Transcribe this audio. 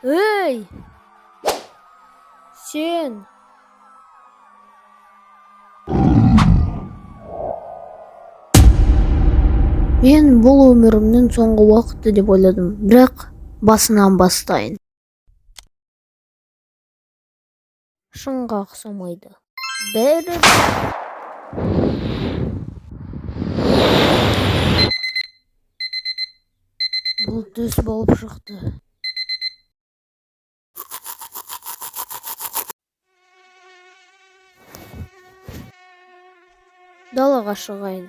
Эй! Сен! Мен бұл өмірімнің соңғы уақыты деп ойладым, бірақ басынан бастайын. Шынға ұқсамайды. Бәрі бұл түс болып шықты. Далаға шығайын.